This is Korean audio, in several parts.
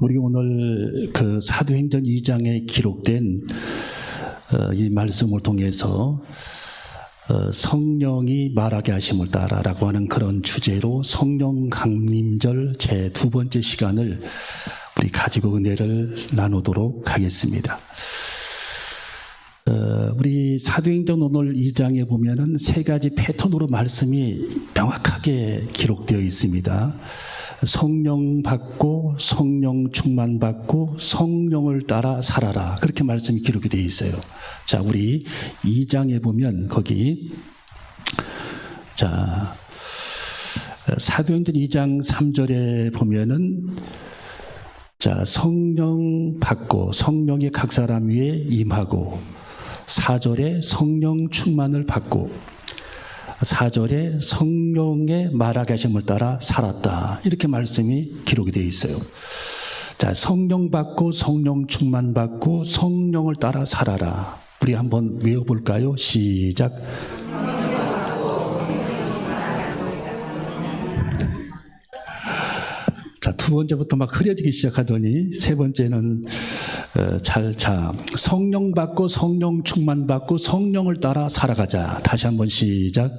우리 오늘 그 사도행전 2장에 기록된 이 말씀을 통해서 성령이 말하게 하심을 따라라고 하는 그런 주제로 성령 강림절 제 두 번째 시간을 우리 가지고 은혜를 나누도록 하겠습니다. 우리 사도행전 오늘 2장에 보면은 세 가지 패턴으로 말씀이 명확하게 기록되어 있습니다. 성령 받고 성령 충만 받고 성령을 따라 살아라, 그렇게 말씀이 기록이 되어 있어요. 자, 우리 2장에 보면 거기 자 사도행전 2장 3절에 보면은 자 성령 받고 성령이 각 사람 위에 임하고, 4절에 성령 충만을 받고 4절에 성령의 말하게 하심을 따라 살았다, 이렇게 말씀이 기록이 되어 있어요. 자, 성령 받고 성령 충만 받고 성령을 따라 살아라. 우리 한번 외워볼까요? 시작. 자, 두 번째부터 막 흐려지기 시작하더니 세 번째는 성령 받고 성령 충만 받고 성령을 따라 살아가자. 다시 한번 시작.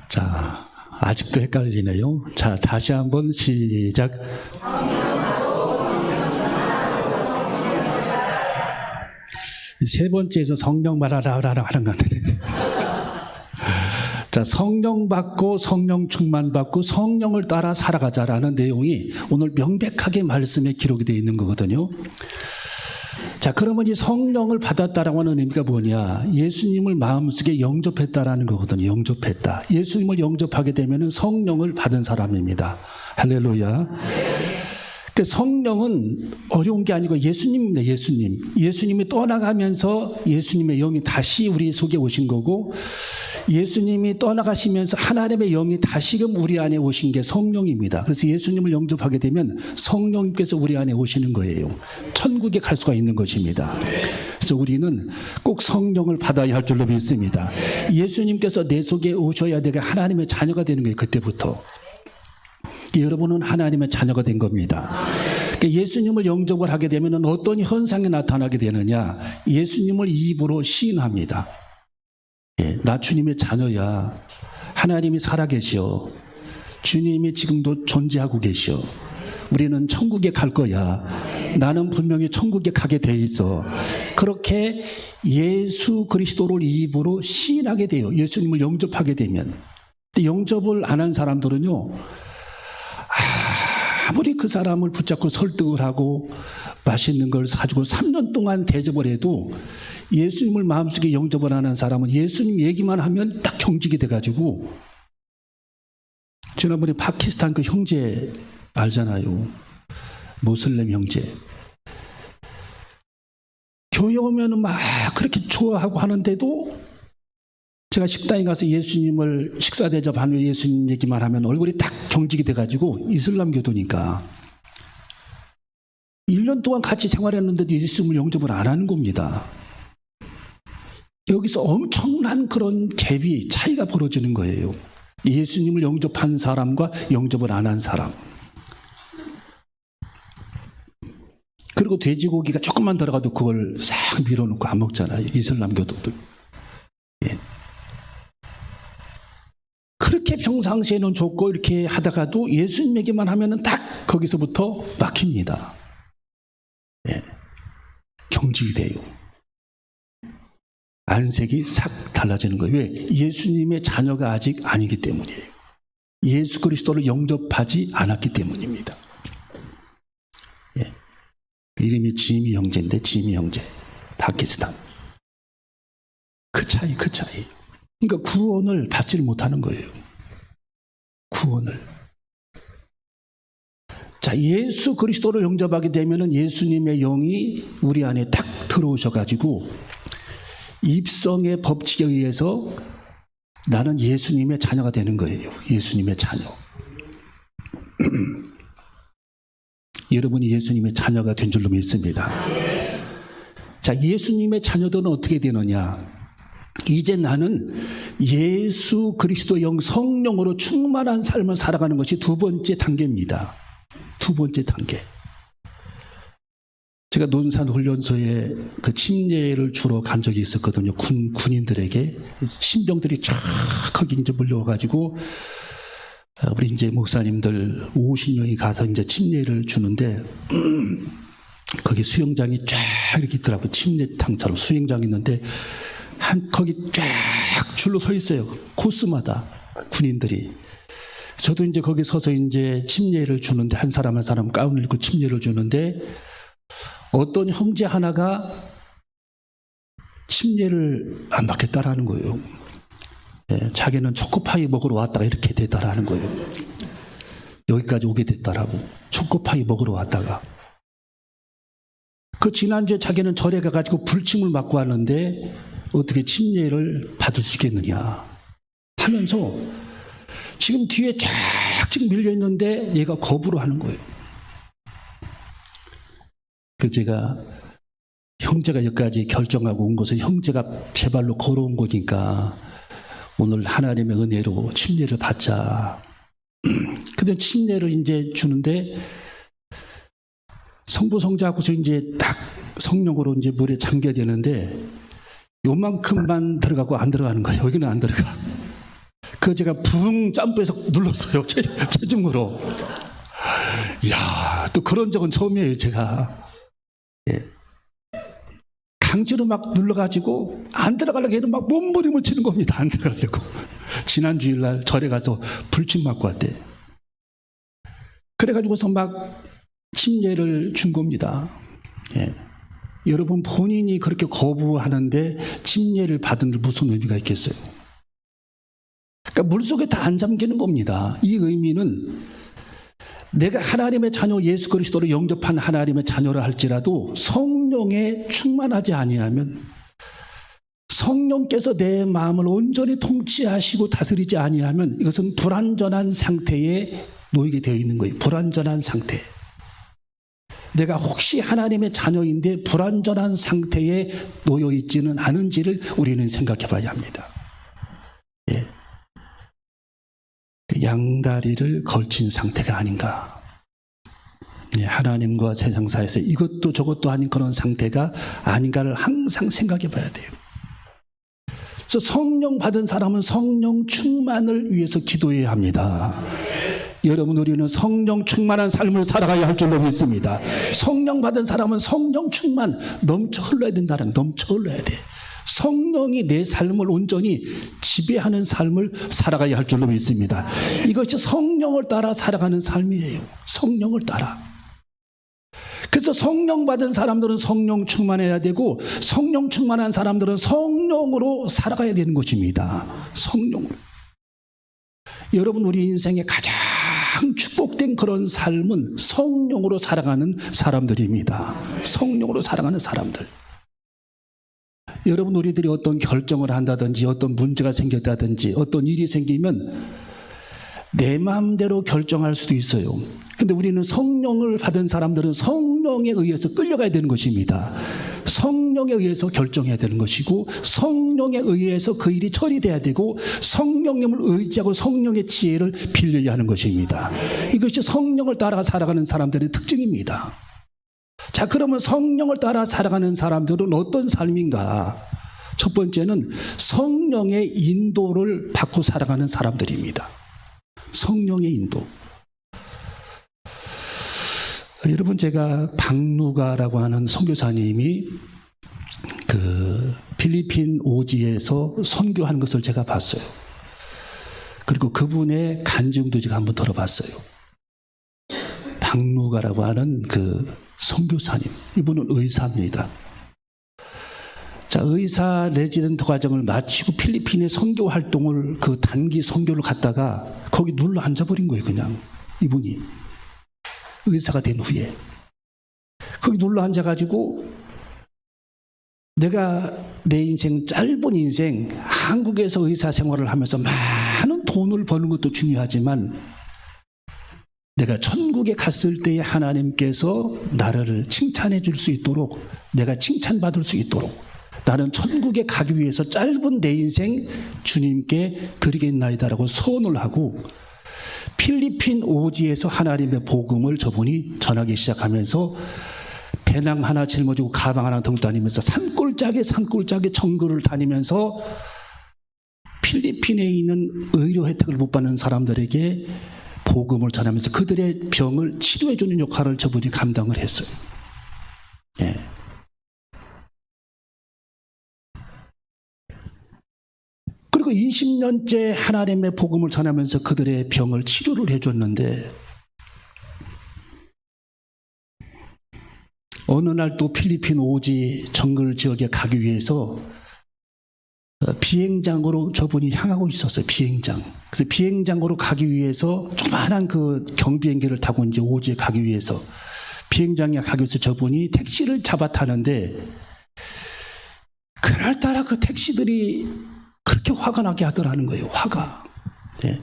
자, 아직도 헷갈리네요. 자, 다시 한번 시작. 세 번째에서 성령 말하라 하는 것 같아요. 자, 성령 받고 성령 충만 받고 성령을 따라 살아가자라는 내용이 오늘 명백하게 말씀에 기록이 되어 있는 거거든요. 자, 그러면 이 성령을 받았다라고 하는 의미가 뭐냐? 예수님을 마음속에 영접했다라는 거거든요. 영접했다. 예수님을 영접하게 되면 성령을 받은 사람입니다. 할렐루야. 그 성령은 어려운 게 아니고 예수님입니다. 예수님이 떠나가면서 예수님의 영이 다시 우리 속에 오신 거고, 예수님이 떠나가시면서 하나님의 영이 다시금 우리 안에 오신 게 성령입니다. 그래서 예수님을 영접하게 되면 성령님께서 우리 안에 오시는 거예요. 천국에 갈 수가 있는 것입니다. 그래서 우리는 꼭 성령을 받아야 할 줄로 믿습니다. 예수님께서 내 속에 오셔야 내가 하나님의 자녀가 되는 거예요. 그때부터. 여러분은 하나님의 자녀가 된 겁니다. 예수님을 영접을 하게 되면 어떤 현상이 나타나게 되느냐? 예수님을 입으로 시인합니다. 나 주님의 자녀야. 하나님이 살아계셔. 주님이 지금도 존재하고 계셔. 우리는 천국에 갈 거야. 나는 분명히 천국에 가게 돼 있어. 그렇게 예수 그리스도를 입으로 시인하게 돼요. 예수님을 영접하게 되면. 근데 영접을 안 한 사람들은요, 아무리 그 사람을 붙잡고 설득을 하고 맛있는 걸 사주고 3년 동안 대접을 해도 예수님을 마음속에 영접을 안 한 사람은 예수님 얘기만 하면 딱 경직이 돼가지고, 지난번에 파키스탄 그 형제 알잖아요. 모슬렘 형제. 교회 오면은 막 그렇게 좋아하고 하는데도 제가 식당에 가서 예수님을 식사 대접하는 예수님 얘기만 하면 얼굴이 딱 경직이 돼가지고, 이슬람 교도니까 1년 동안 같이 생활했는데도 예수님을 영접을 안 하는 겁니다. 여기서 엄청난 그런 갭이 차이가 벌어지는 거예요. 예수님을 영접한 사람과 영접을 안 한 사람. 그리고 돼지고기가 조금만 들어가도 그걸 싹 밀어놓고 안 먹잖아요. 이슬람 교도들. 예. 그렇게 평상시에는 좋고 이렇게 하다가도 예수님 얘기만 하면은 딱 거기서부터 막힙니다. 예. 경직이 돼요. 안색이 싹 달라지는 거예요. 왜? 예수님의 자녀가 아직 아니기 때문이에요. 예수 그리스도를 영접하지 않았기 때문입니다. 예. 이름이 지미 형제인데, 지미 형제. 파키스탄. 그 차이. 그러니까 구원을 받지를 못하는 거예요. 구원을. 자, 예수 그리스도를 영접하게 되면은 예수님의 영이 우리 안에 딱 들어오셔가지고 입성의 법칙에 의해서 나는 예수님의 자녀가 되는 거예요. 예수님의 자녀. 여러분이 예수님의 자녀가 된 줄로 믿습니다. 자, 예수님의 자녀들은 어떻게 되느냐? 이제 나는 예수 그리스도 영 성령으로 충만한 삶을 살아가는 것이 두 번째 단계입니다. 두 번째 단계. 제가 논산훈련소에 그 침례를 주러 간 적이 있었거든요. 군인들에게. 신병들이 쫙 거기 이제 몰려와가지고, 우리 이제 목사님들 50명이 가서 이제 침례를 주는데, 거기 수영장이 쫙 이렇게 있더라고요. 침례탕처럼 수영장이 있는데, 거기 쫙 줄로 서 있어요. 코스마다 군인들이. 저도 이제 거기 서서 이제 침례를 주는데, 한 사람 한 사람 가운을 입고 침례를 주는데, 어떤 형제 하나가 침례를 안 받겠다라는 거예요. 자기는 초코파이 먹으러 왔다가 이렇게 됐다라는 거예요. 여기까지 오게 됐다라고. 초코파이 먹으러 왔다가. 그 지난주에 자기는 절에 가가지고 불침을 맞고 왔는데 어떻게 침례를 받을 수 있겠느냐 하면서 지금 뒤에 쫙 지금 밀려있는데 얘가 거부를 하는 거예요. 그 제가 형제가 여기까지 결정하고 온 것은 형제가 제 발로 걸어온 거니까 오늘 하나님의 은혜로 침례를 받자. 그래서 침례를 이제 주는데 성부 성자하고서 이제 딱 성령으로 이제 물에 잠겨야 되는데 요만큼만 들어가고 안 들어가는 거예요. 여기는 안 들어가. 그거 제가 붕 점프해서 눌렀어요. 체중으로. 이야, 또 그런 적은 처음이에요, 제가. 예. 강제로 막 눌러가지고 안 들어가려고 해도 막 몸부림을 치는 겁니다. 안 들어가려고. 지난 주일날 절에 가서 불침 맞고 왔대. 그래가지고서 막 침례를 준 겁니다. 예. 여러분 본인이 그렇게 거부하는데 침례를 받은 데 무슨 의미가 있겠어요? 그러니까 물속에 다 안 잠기는 겁니다. 이 의미는 내가 하나님의 자녀 예수 그리스도로 영접한 하나님의 자녀라 할지라도 성령에 충만하지 아니하면, 성령께서 내 마음을 온전히 통치하시고 다스리지 아니하면 이것은 불완전한 상태에 놓이게 되어 있는 거예요. 불완전한 상태. 내가 혹시 하나님의 자녀인데 불완전한 상태에 놓여 있지는 않은지를 우리는 생각해 봐야 합니다. 예. 양다리를 걸친 상태가 아닌가. 예, 하나님과 세상 사이에서 이것도 저것도 아닌 그런 상태가 아닌가를 항상 생각해 봐야 돼요. 그래서 성령 받은 사람은 성령 충만을 위해서 기도해야 합니다. 여러분, 우리는 성령 충만한 삶을 살아가야 할 줄로 믿습니다. 성령 받은 사람은 성령 충만 넘쳐 흘러야 된다는, 넘쳐 흘러야 돼. 성령이 내 삶을 온전히 지배하는 삶을 살아가야 할 줄로 믿습니다. 이것이 성령을 따라 살아가는 삶이에요. 성령을 따라. 그래서 성령 받은 사람들은 성령 충만해야 되고, 성령 충만한 사람들은 성령으로 살아가야 되는 것입니다. 성령으로. 여러분, 우리 인생의 가장 축복된 그런 삶은 성령으로 살아가는 사람들입니다. 성령으로 살아가는 사람들. 여러분, 우리들이 어떤 결정을 한다든지 어떤 문제가 생겼다든지 어떤 일이 생기면 내 마음대로 결정할 수도 있어요. 근데 우리는 성령을 받은 사람들은 성령에 의해서 끌려가야 되는 것입니다. 성령에 의해서 결정해야 되는 것이고, 성령에 의해서 그 일이 처리돼야 되고, 성령님을 의지하고 성령의 지혜를 빌려야 하는 것입니다. 이것이 성령을 따라 살아가는 사람들의 특징입니다. 자, 그러면 성령을 따라 살아가는 사람들은 어떤 삶인가? 첫 번째는 성령의 인도를 받고 살아가는 사람들입니다. 성령의 인도. 여러분, 제가 박누가라고 하는 선교사님이 그 필리핀 오지에서 선교하는 것을 제가 봤어요. 그리고 그분의 간증도 제가 한번 들어봤어요. 박누가라고 하는 그 선교사님, 이분은 의사입니다. 자, 의사 레지던트 과정을 마치고 필리핀의 선교 활동을, 그 단기 선교를 갔다가 거기 눌러 앉아버린 거예요. 그냥 이분이 의사가 된 후에 거기 눌러 앉아가지고, 내가 내 인생, 짧은 인생, 한국에서 의사 생활을 하면서 많은 돈을 버는 것도 중요하지만 내가 천국에 갔을 때에 하나님께서 나를 칭찬해 줄 수 있도록, 내가 칭찬받을 수 있도록 나는 천국에 가기 위해서 짧은 내 인생 주님께 드리겠나이다라고 소원을 하고 필리핀 오지에서 하나님의 복음을 저분이 전하기 시작하면서 배낭 하나 짊어지고 가방 하나 들고 다니면서 산골짜기 정글을 다니면서 필리핀에 있는 의료 혜택을 못 받는 사람들에게 복음을 전하면서 그들의 병을 치료해 주는 역할을 저분이 감당을 했어요. 예. 그리고 20년째 하나님의 복음을 전하면서 그들의 병을 치료를 해줬는데 어느 날 또 필리핀 오지 정글 지역에 가기 위해서 비행장으로 저분이 향하고 있었어요. 비행장. 그래서 비행장으로 가기 위해서 조그만한 그 경비행기를 타고 이제 오지에 가기 위해서 비행장에 가기 위해서 저분이 택시를 잡아 타는데 그날따라 그 택시들이 그렇게 화가 나게 하더라는 거예요. 화가. 네.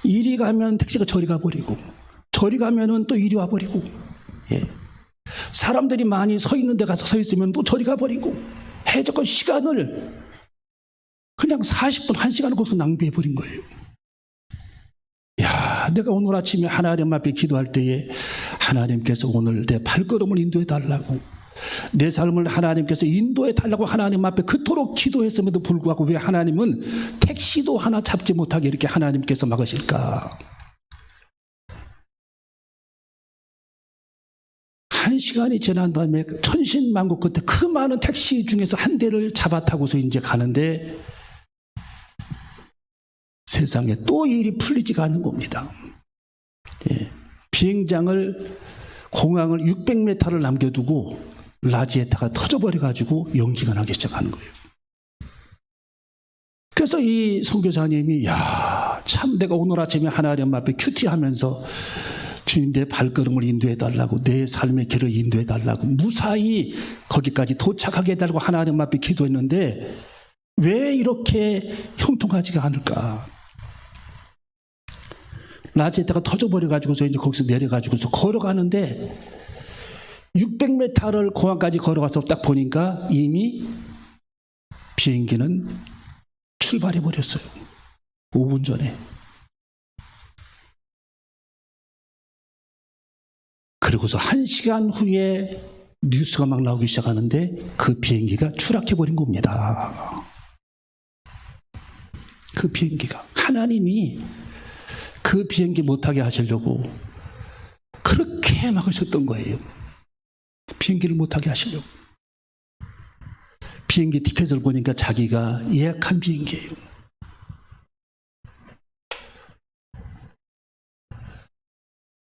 이리 가면 택시가 저리 가버리고 저리 가면은 또 이리 와버리고 예. 사람들이 많이 서 있는 데 가서 서 있으면 또 저리 가버리고 해적과 시간을 그냥 40분, 1시간을 거기서 낭비해버린 거예요. 야, 내가 오늘 아침에 하나님 앞에 기도할 때에 하나님께서 오늘 내 발걸음을 인도해달라고 내 삶을 하나님께서 인도해달라고 하나님 앞에 그토록 기도했음에도 불구하고 왜 하나님은 택시도 하나 잡지 못하게 이렇게 하나님께서 막으실까? 1시간이 지난 다음에 천신만고 끝에 그 많은 택시 중에서 한 대를 잡아 타고서 이제 가는데 세상에 또 일이 풀리지가 않는 겁니다. 예. 비행장을 공항을 600m를 남겨두고 라지에타가 터져버려가지고 연기가 나기 시작하는 거예요. 그래서 이 선교사님이 야, 참 내가 오늘 아침에 하나님 앞에 큐티하면서 주님 내 발걸음을 인도해달라고 내 삶의 길을 인도해달라고 무사히 거기까지 도착하게 해달라고 하나님 앞에 기도했는데 왜 이렇게 형통하지가 않을까? 라지에타가 터져버려가지고서 이제 거기서 내려가지고서 걸어가는데 600m를 공항까지 걸어가서 딱 보니까 이미 비행기는 출발해버렸어요. 5분 전에. 그리고서 1시간 후에 뉴스가 막 나오기 시작하는데 그 비행기가 추락해버린 겁니다. 그 비행기가. 하나님이 그 비행기 못하게 하시려고 그렇게 막으셨던 거예요. 비행기를 못하게 하시려고. 비행기 티켓을 보니까 자기가 예약한 비행기예요.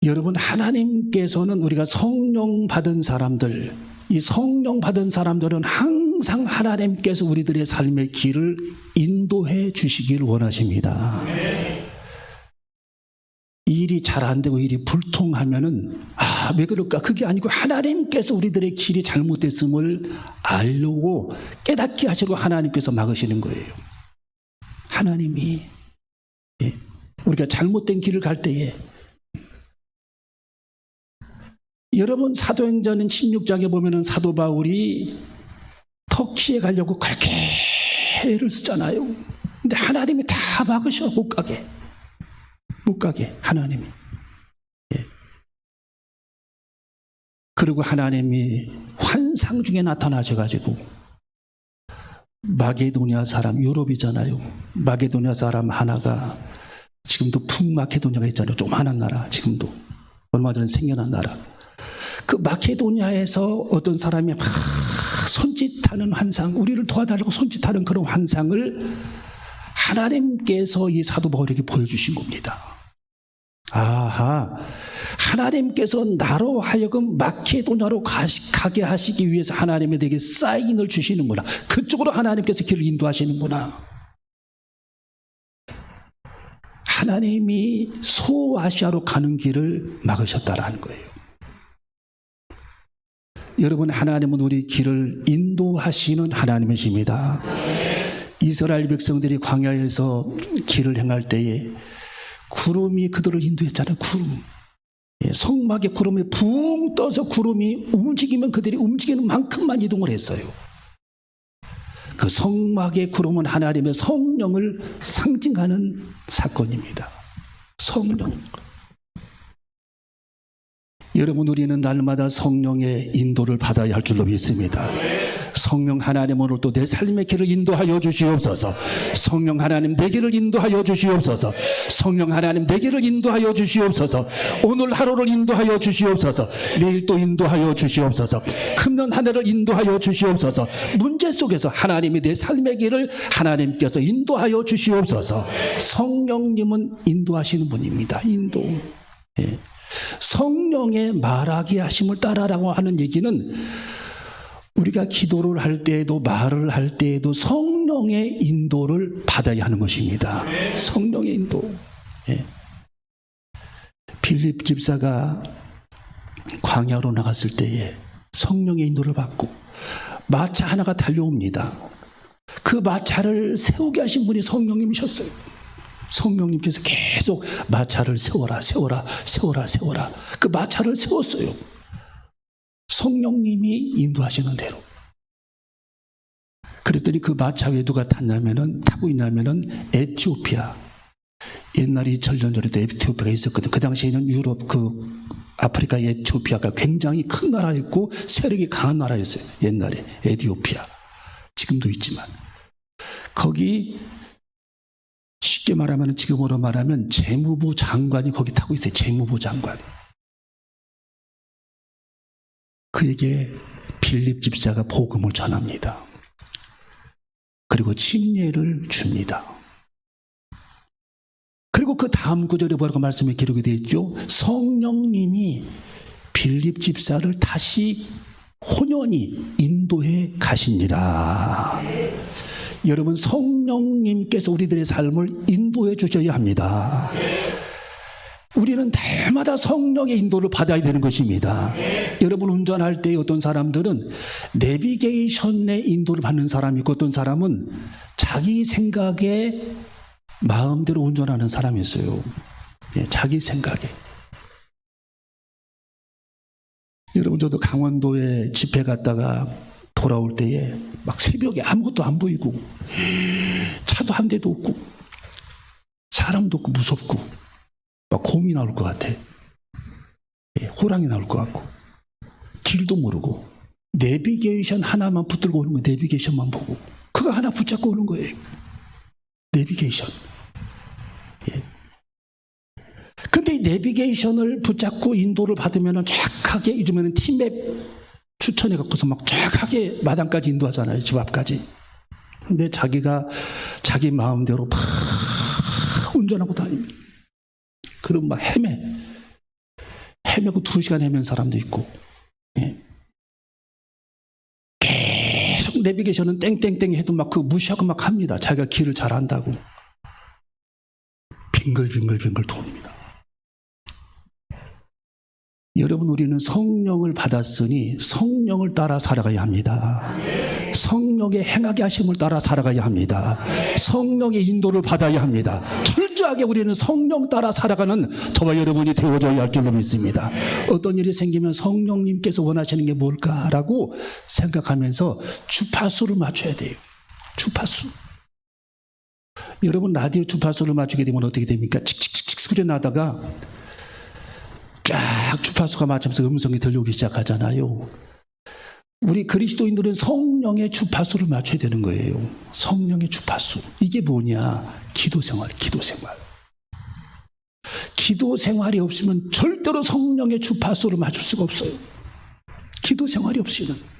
여러분, 하나님께서는 우리가 성령 받은 사람들, 이 성령 받은 사람들은 항상 하나님께서 우리들의 삶의 길을 인도해 주시길 원하십니다. 일이 잘 안 되고 일이 불통하면은 왜 그럴까? 그게 아니고 하나님께서 우리들의 길이 잘못됐음을 알려고 깨닫게 하시고 하나님께서 막으시는 거예요. 하나님이 우리가 잘못된 길을 갈 때에 여러분 사도행전 16장에 보면은 사도 바울이 터키에 가려고 그렇게 애를 쓰잖아요. 근데 하나님이 다 막으셔. 못 가게 하나님이. 그리고 하나님이 환상 중에 나타나셔가지고 마게도니아 사람, 유럽이잖아요. 마게도니아 사람 하나가 지금도 북마케도니아가 있잖아요. 조그만한 나라. 지금도 얼마 전에 생겨난 나라. 그 마케도니아에서 어떤 사람이 막 손짓하는 환상, 우리를 도와달라고 손짓하는 그런 환상을 하나님께서 이 사도 바울에게 보여주신 겁니다. 아하, 하나님께서 나로 하여금 마케도냐로 가게 하시기 위해서 하나님이 내게 사인을 주시는구나. 그쪽으로 하나님께서 길을 인도하시는구나. 하나님이 소아시아로 가는 길을 막으셨다라는 거예요. 여러분, 하나님은 우리 길을 인도하시는 하나님이십니다. 이스라엘 백성들이 광야에서 길을 행할 때에 구름이 그들을 인도했잖아요. 구름. 성막의 구름이 붕 떠서 구름이 움직이면 그들이 움직이는 만큼만 이동을 했어요. 그 성막의 구름은 하나님의 성령을 상징하는 사건입니다. 성령. 여러분, 우리는 날마다 성령의 인도를 받아야 할 줄로 믿습니다. 성령 하나님, 오늘도 내 삶의 길을 인도하여 주시옵소서. 성령 하나님, 내 길을 인도하여 주시옵소서. 성령 하나님, 내 길을 인도하여 주시옵소서. 오늘 하루를 인도하여 주시옵소서. 내일 또 인도하여 주시옵소서. 금년 한 해를 인도하여 주시옵소서. 문제 속에서 하나님이 내 삶의 길을 하나님께서 인도하여 주시옵소서. 성령님은 인도하시는 분입니다. 인도. 예. 성령의 말하게 하심을 따라라고 하는 얘기는 우리가 기도를 할 때에도 말을 할 때에도 성령의 인도를 받아야 하는 것입니다. 성령의 인도. 예. 빌립 집사가 광야로 나갔을 때에 성령의 인도를 받고 마차 하나가 달려옵니다. 그 마차를 세우게 하신 분이 성령님이셨어요. 성령님께서 계속 마차를 세워라, 세워라, 세워라, 세워라. 그 마차를 세웠어요. 성령님이 인도하시는 대로. 그랬더니 그 마차 위에 누가 타고 있냐면은 에티오피아. 옛날에 2000년 전에도 에티오피아가 있었거든. 그 당시에는 유럽, 아프리카 에티오피아가 굉장히 큰 나라였고 세력이 강한 나라였어요. 옛날에 에티오피아. 지금도 있지만. 거기 쉽게 말하면, 지금으로 말하면 재무부 장관이 거기 타고 있어요. 재무부 장관이. 그에게 빌립 집사가 복음을 전합니다. 그리고 침례를 줍니다. 그리고 그 다음 구절에 뭐라고 말씀이 기록이 되어 있죠? 성령님이 빌립 집사를 다시 혼연히 인도해 가시니라. 여러분, 성령님께서 우리들의 삶을 인도해 주셔야 합니다. 우리는 날마다 성령의 인도를 받아야 되는 것입니다. 여러분, 운전할 때 어떤 사람들은 내비게이션의 인도를 받는 사람이 있고 어떤 사람은 자기 생각에 마음대로 운전하는 사람이 있어요. 자기 생각에. 여러분, 저도 강원도에 집회 갔다가 돌아올 때에 막 새벽에 아무것도 안 보이고 차도 한 대도 없고 사람도 없고 무섭고 막 곰이 나올 것 같아. 호랑이 나올 것 같고 길도 모르고 내비게이션 하나만 붙들고 오는 거예요. 내비게이션만 보고 그거 하나 붙잡고 오는 거예요. 내비게이션. 근데 이 내비게이션을 붙잡고 인도를 받으면 정확하게, 요즘에는 티맵 추천해 갖고서 막 정확하게 마당까지 인도하잖아요. 집 앞까지. 근데 자기가 자기 마음대로 막 운전하고 다닙니다. 그럼 막 헤매고 2시간 헤맨 사람도 있고. 계속 내비게이션은 땡땡땡 해도 막 그 무시하고 막 합니다. 자기가 길을 잘 안다고. 빙글빙글 돕니다. 여러분, 우리는 성령을 받았으니 성령을 따라 살아가야 합니다. 성령의 행하게 하심을 따라 살아가야 합니다. 성령의 인도를 받아야 합니다. 철저하게 우리는 성령 따라 살아가는 저와 여러분이 되어줘야 할 줄로 믿습니다. 어떤 일이 생기면 성령님께서 원하시는 게 뭘까라고 생각하면서 주파수를 맞춰야 돼요. 주파수. 여러분, 라디오 주파수를 맞추게 되면 어떻게 됩니까? 칙칙칙칙 소리 나다가 쫙 주파수가 맞으면서 음성이 들려오기 시작하잖아요. 우리 그리스도인들은 성령의 주파수를 맞춰야 되는 거예요. 성령의 주파수. 이게 뭐냐? 기도 생활. 기도 생활이 없으면 절대로 성령의 주파수를 맞출 수가 없어요. 기도 생활이 없이는.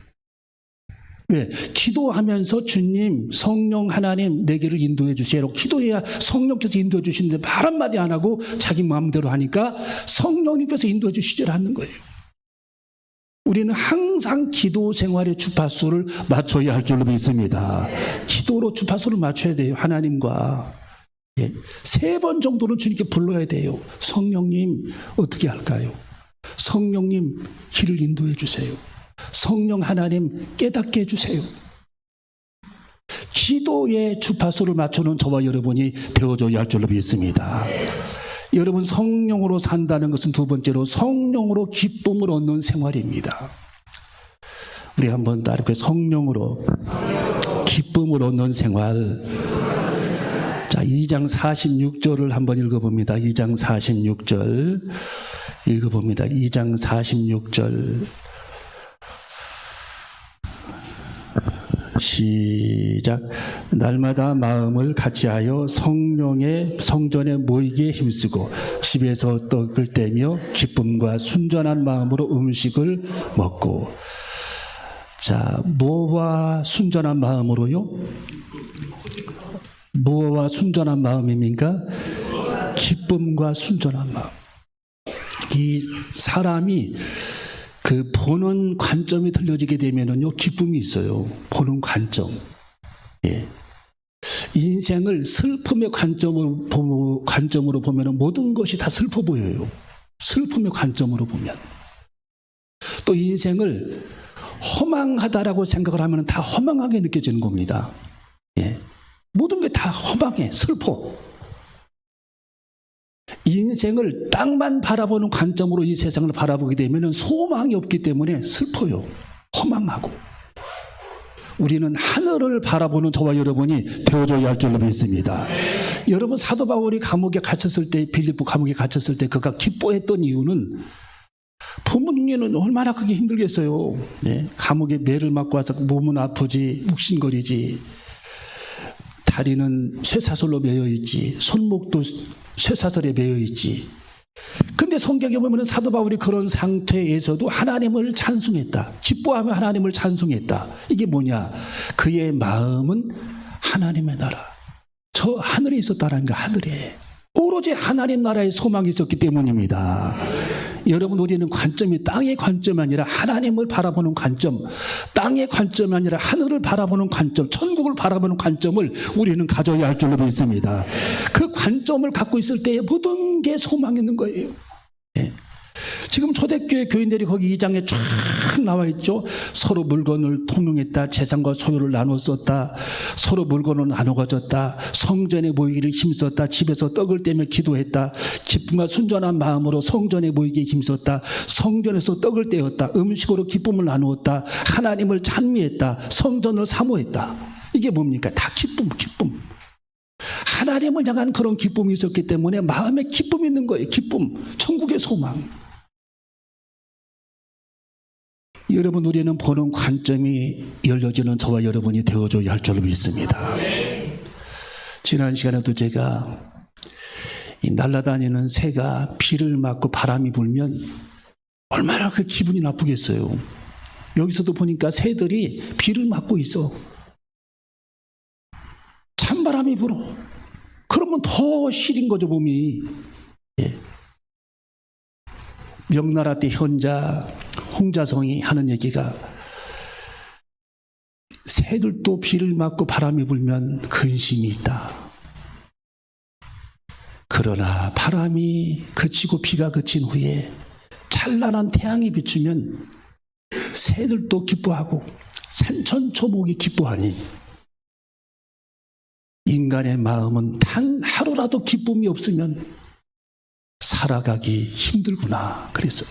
왜? 기도하면서 주님, 성령 하나님 내게를 인도해 주세요. 기도해야 성령께서 인도해 주시는데 말 한마디 안 하고 자기 마음대로 하니까 성령님께서 인도해 주시질 않는 거예요. 우리는 항상 기도 생활의 주파수를 맞춰야 할 줄로 믿습니다. 기도로 주파수를 맞춰야 돼요. 하나님과. 3번 정도는 주님께 불러야 돼요. 성령님, 어떻게 할까요? 성령님, 길을 인도해 주세요. 성령 하나님, 깨닫게 해주세요. 기도의 주파수를 맞추는 저와 여러분이 되어줘야 할 줄로 믿습니다. 여러분, 성령으로 산다는 것은 두 번째로 성령으로 기쁨을 얻는 생활입니다. 우리 한번 따르게 성령으로 기쁨을 얻는 생활. 자, 2장 46절을 한번 읽어봅니다. 2장 46절 읽어봅니다. 2장 46절 시작. 날마다 마음을 같이하여 성령의 성전에 모이기에 힘쓰고 집에서 떡을 떼며 기쁨과 순전한 마음으로 음식을 먹고. 자, 무엇과 순전한 마음으로요? 무엇과 순전한 마음입니까? 기쁨과 순전한 마음. 이 사람이 그 보는 관점이 틀려지게 되면은요, 기쁨이 있어요. 보는 관점. 예. 인생을 슬픔의 관점으로 보면은 모든 것이 다 슬퍼 보여요. 슬픔의 관점으로 보면. 또 인생을 허망하다라고 생각을 하면 다 허망하게 느껴지는 겁니다. 예. 모든 게 다 허망해, 슬퍼. 인생을 땅만 바라보는 관점으로 이 세상을 바라보게 되면 소망이 없기 때문에 슬퍼요. 허망하고. 우리는 하늘을 바라보는 저와 여러분이 되어줘야 할 줄로 믿습니다. 여러분, 사도 바울이 감옥에 갇혔을 때, 빌립보 감옥에 갇혔을 때 그가 기뻐했던 이유는 부모님은 얼마나 그게 힘들겠어요. 네. 감옥에 매를 맞고 와서 몸은 아프지, 욱신거리지, 다리는 쇠사슬로 매여 있지, 손목도 쇠사슬에 매여 있지. 근데 성경에 보면 사도 바울이 그런 상태에서도 하나님을 찬송했다. 기뻐하며 하나님을 찬송했다. 이게 뭐냐? 그의 마음은 하나님의 나라, 저 하늘에 있었다라는 거. 하늘에 오로지 하나님 나라의 소망이 있었기 때문입니다. 여러분, 우리는 관점이 땅의 관점이 아니라 하나님을 바라보는 관점, 땅의 관점이 아니라 하늘을 바라보는 관점, 천국을 바라보는 관점을 우리는 가져야 할 줄로 믿습니다. 그 관점을 갖고 있을 때에 모든 게 소망이 있는 거예요. 네. 지금 초대교회 교인들이 거기 2장에 쫙 나와 있죠. 서로 물건을 통용했다. 재산과 소유를 나눠 썼다. 서로 물건을 나눠 가졌다. 성전에 모이기를 힘썼다. 집에서 떡을 떼며 기도했다. 기쁨과 순전한 마음으로 성전에 모이기에 힘썼다. 성전에서 떡을 떼었다. 음식으로 기쁨을 나누었다. 하나님을 찬미했다. 성전을 사모했다. 이게 뭡니까? 다 기쁨. 하나님을 향한 그런 기쁨이 있었기 때문에 마음에 기쁨이 있는 거예요. 기쁨, 천국의 소망. 여러분, 우리는 보는 관점이 열려지는 저와 여러분이 되어줘야 할 줄로 믿습니다. 지난 시간에도 제가 이 날아다니는 새가 비를 맞고 바람이 불면 얼마나 그 기분이 나쁘겠어요. 여기서도 보니까 새들이 비를 맞고 있어. 찬바람이 불어. 그러면 더 시린 거죠, 몸이. 예. 명나라 때 현자 홍자성이 하는 얘기가, 새들도 비를 맞고 바람이 불면 근심이 있다. 그러나 바람이 그치고 비가 그친 후에 찬란한 태양이 비추면 새들도 기뻐하고 산천초목이 기뻐하니 인간의 마음은 단 하루라도 기쁨이 없으면 살아가기 힘들구나 그랬어요.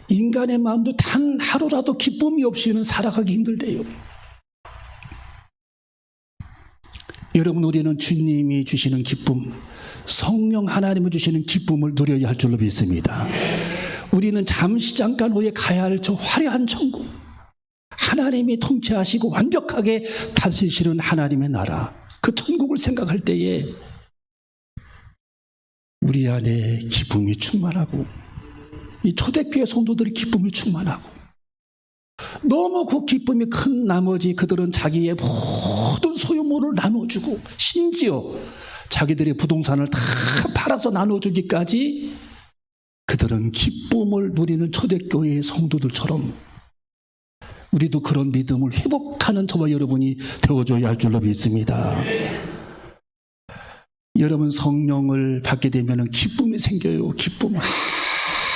인간의 마음도 단 하루라도 기쁨이 없이는 살아가기 힘들대요. 여러분, 우리는 주님이 주시는 기쁨, 성령 하나님이 주시는 기쁨을 누려야 할 줄로 믿습니다. 우리는 잠시 잠깐 후에 가야 할 저 화려한 천국, 하나님이 통치하시고 완벽하게 다스리시는 하나님의 나라, 그 천국을 생각할 때에 우리 안에 기쁨이 충만하고, 이 초대교회 성도들의 기쁨이 충만하고, 너무 그 기쁨이 큰 나머지 그들은 자기의 모든 소유물을 나눠주고, 심지어 자기들의 부동산을 다 팔아서 나눠주기까지 그들은 기쁨을 누리는 초대교회의 성도들처럼 우리도 그런 믿음을 회복하는 저와 여러분이 되어줘야 할 줄로 믿습니다. 여러분, 성령을 받게 되면 기쁨이 생겨요. 기쁨,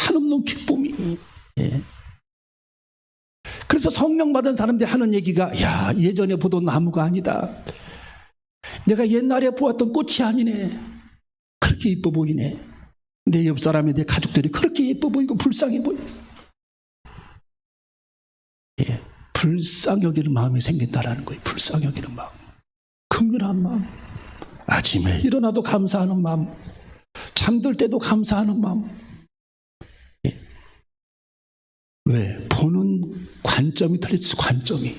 한없는 기쁨이. 예. 그래서 성령 받은 사람들이 하는 얘기가, 야, 예전에 보던 나무가 아니다. 내가 옛날에 보았던 꽃이 아니네. 그렇게 예뻐 보이네. 내 옆 사람이, 내 가족들이 그렇게 예뻐 보이고 불쌍해 보여. 예. 불쌍히 여기는 마음이 생긴다라는 거예요. 불쌍히 여기는 마음. 긍휼한 마음. 아침에 일어나도 감사하는 마음. 잠들 때도 감사하는 마음. 왜? 보는 관점이 틀렸어. 관점이.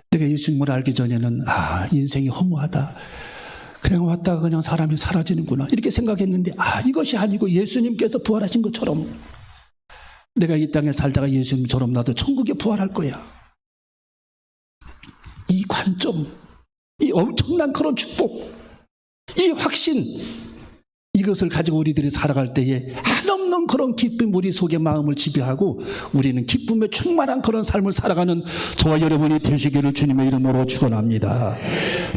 내가 예수님을 알기 전에는 인생이 허무하다. 그냥 왔다가 그냥 사람이 사라지는구나. 이렇게 생각했는데 이것이 아니고 예수님께서 부활하신 것처럼 내가 이 땅에 살다가 예수님처럼 나도 천국에 부활할 거야. 이 관점, 이 엄청난 그런 축복, 이 확신, 이것을 가지고 우리들이 살아갈 때에 한없는 그런 기쁨 우리 속의 마음을 지배하고 우리는 기쁨에 충만한 그런 삶을 살아가는 저와 여러분이 되시기를 주님의 이름으로 축원합니다.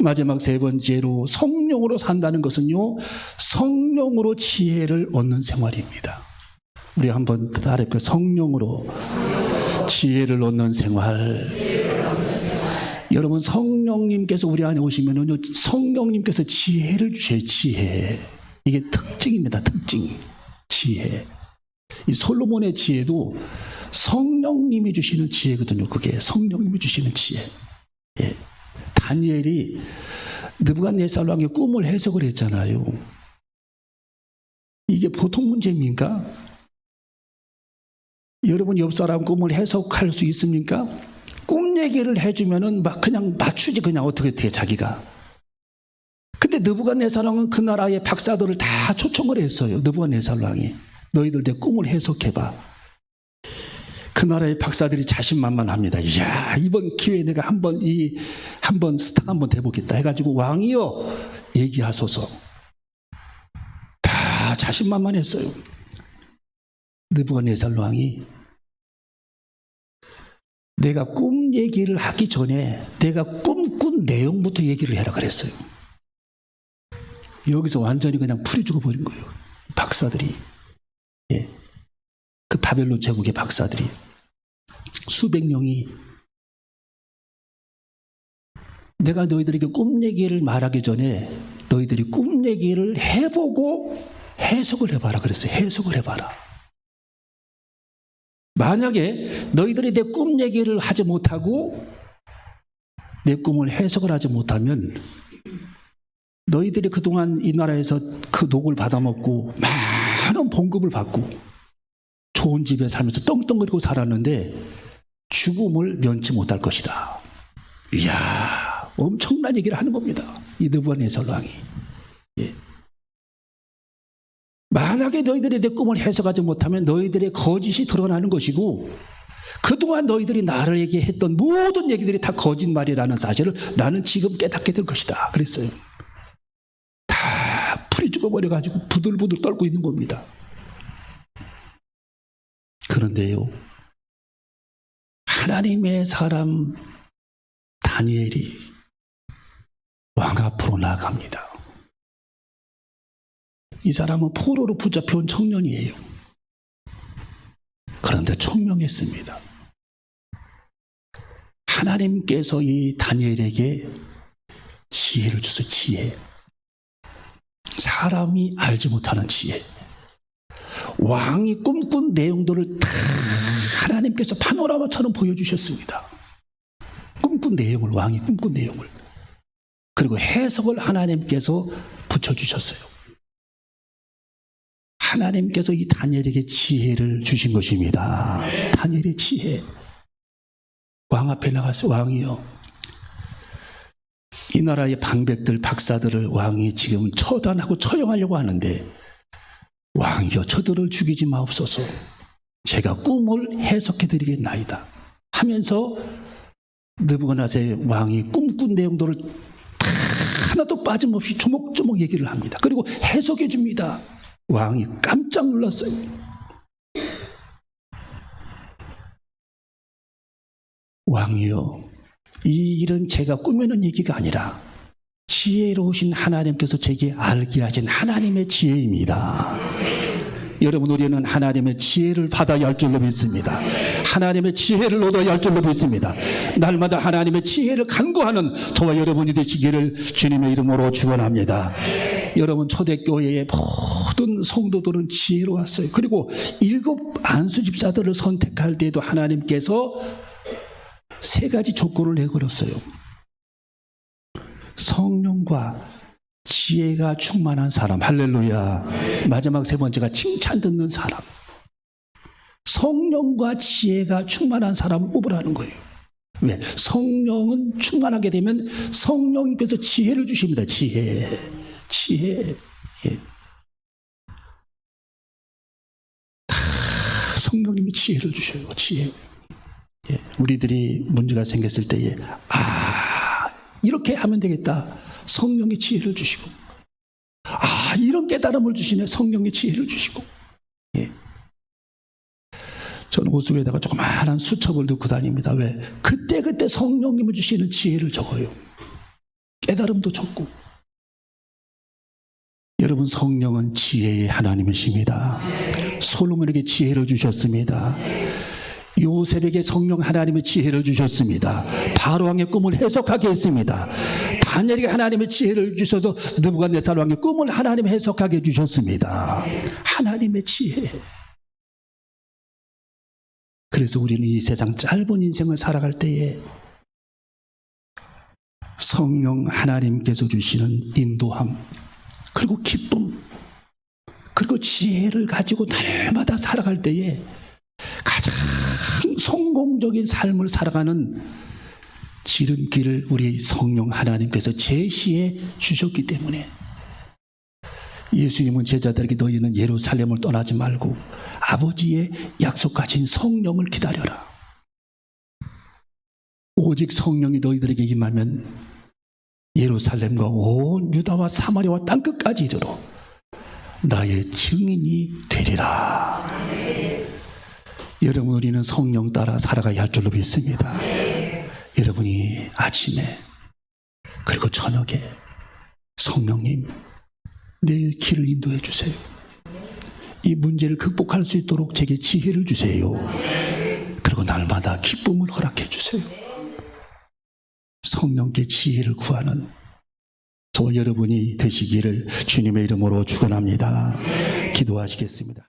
마지막 세 번째로 성령으로 산다는 것은요, 성령으로 지혜를 얻는 생활입니다. 우리 한번 따라해볼까요? 성령으로 지혜를 얻는 생활. 여러분, 성령님께서 우리 안에 오시면은요, 성령님께서 지혜를 주셔요. 지혜. 이게 특징입니다. 특징. 지혜. 이 솔로몬의 지혜도 성령님이 주시는 지혜거든요. 그게 성령님이 주시는 지혜. 예. 다니엘이 느부갓네살 왕의 꿈을 해석을 했잖아요. 이게 보통 문제입니까? 여러분 옆 사람 꿈을 해석할 수 있습니까? 꿈 얘기를 해주면은 막 그냥 맞추지, 그냥 어떻게 자기가. 근데 느부갓네살 왕은 그 나라의 박사들을 다 초청을 했어요. 느부갓네살 왕이 너희들 내 꿈을 해석해봐. 그 나라의 박사들이 자신만만합니다. 이야, 이번 기회에 내가 한번 스타 한번 돼보겠다 해가지고 왕이여 얘기하소서. 다 자신만만했어요. 느부갓네살 왕이 내가 꿈 얘기를 하기 전에 내가 꿈꾼 내용부터 얘기를 해라 그랬어요. 여기서 완전히 그냥 풀이 죽어버린 거예요. 박사들이. 예. 그 바벨론 제국의 박사들이. 수백 명이 내가 너희들에게 꿈 얘기를 말하기 전에 너희들이 꿈 얘기를 해보고 해석을 해봐라 그랬어요. 해석을 해봐라. 만약에 너희들이 내 꿈 얘기를 하지 못하고 내 꿈을 해석을 하지 못하면 너희들이 그동안 이 나라에서 그 녹을 받아먹고 많은 봉급을 받고 좋은 집에 살면서 떵떵거리고 살았는데 죽음을 면치 못할 것이다. 이야, 엄청난 얘기를 하는 겁니다. 이 느부갓네살 왕이. 예. 만약에 너희들이 내 꿈을 해석하지 못하면 너희들의 거짓이 드러나는 것이고 그동안 너희들이 나에게 했던 모든 얘기들이 다 거짓말이라는 사실을 나는 지금 깨닫게 될 것이다. 그랬어요. 다 풀이 죽어버려가지고 부들부들 떨고 있는 겁니다. 그런데요, 하나님의 사람 다니엘이 왕 앞으로 나아갑니다. 이 사람은 포로로 붙잡혀온 청년이에요. 그런데 총명했습니다. 하나님께서 이 다니엘에게 지혜를 주세요. 지혜. 사람이 알지 못하는 지혜. 왕이 꿈꾼 내용들을 다 하나님께서 파노라마처럼 보여주셨습니다. 꿈꾼 내용을, 왕이 꿈꾼 내용을. 그리고 해석을 하나님께서 붙여주셨어요. 하나님께서 이 다니엘에게 지혜를 주신 것입니다. 다니엘의 지혜. 왕 앞에 나가서 왕이요, 이 나라의 방백들, 박사들을 왕이 지금 처단하고 처형하려고 하는데 왕이여 저들을 죽이지 마옵소서. 제가 꿈을 해석해 드리겠나이다 하면서 느부갓네살 왕이 꿈꾼 내용들을 다 하나도 빠짐없이 조목조목 얘기를 합니다. 그리고 해석해 줍니다. 왕이 깜짝 놀랐어요. 왕이요, 이 일은 제가 꾸며낸 얘기가 아니라 지혜로우신 하나님께서 제게 알게 하신 하나님의 지혜입니다. 여러분, 우리는 하나님의 지혜를 받아야 할 줄로 믿습니다. 하나님의 지혜를 얻어야 할 줄로 믿습니다. 날마다 하나님의 지혜를 간구하는 저와 여러분이 되시기를 주님의 이름으로 축원합니다. 여러분, 초대교회의 모든 성도들은 지혜로웠어요. 그리고 7 안수 집사들을 선택할 때도 하나님께서 세 가지 조건을 내걸었어요. 성령과 지혜가 충만한 사람, 할렐루야. 마지막 세 번째가 칭찬 듣는 사람. 성령과 지혜가 충만한 사람을 뽑으라는 거예요. 왜? 성령은 충만하게 되면 성령님께서 지혜를 주십니다. 지혜. 예. 성령님이 지혜를 주셔요. 지혜. 예. 우리들이 문제가 생겼을 때에 이렇게 하면 되겠다. 성령의 지혜를 주시고, 이런 깨달음을 주시네. 성령의 지혜를 주시고. 예. 저는 옷 속에다가 조그마한 수첩을 넣고 다닙니다. 왜? 그때 성령님이 주시는 지혜를 적어요. 깨달음도 적고. 여러분, 성령은 지혜의 하나님이십니다. 솔로몬에게 지혜를 주셨습니다. 요셉에게 성령 하나님의 지혜를 주셨습니다. 바로왕의 꿈을 해석하게 했습니다. 다니엘에게 하나님의 지혜를 주셔서 느부갓네살 왕의 꿈을 하나님 해석하게 해주셨습니다. 하나님의 지혜. 그래서 우리는 이 세상 짧은 인생을 살아갈 때에 성령 하나님께서 주시는 인도함, 그리고 기쁨, 그리고 지혜를 가지고 날마다 살아갈 때에 가장 성공적인 삶을 살아가는 지름길을 우리 성령 하나님께서 제시해 주셨기 때문에 예수님은 제자들에게 너희는 예루살렘을 떠나지 말고 아버지의 약속하신 성령을 기다려라. 오직 성령이 너희들에게 임하면 예루살렘과 온 유다와 사마리아와 땅끝까지 이르러 나의 증인이 되리라. 여러분, 우리는 성령 따라 살아가야 할 줄로 믿습니다. 여러분이 아침에 그리고 저녁에 성령님 내 길을 인도해 주세요. 이 문제를 극복할 수 있도록 제게 지혜를 주세요. 그리고 날마다 기쁨을 허락해 주세요. 성령께 지혜를 구하는 저와 여러분이 되시기를 주님의 이름으로 축원합니다. 기도하시겠습니다.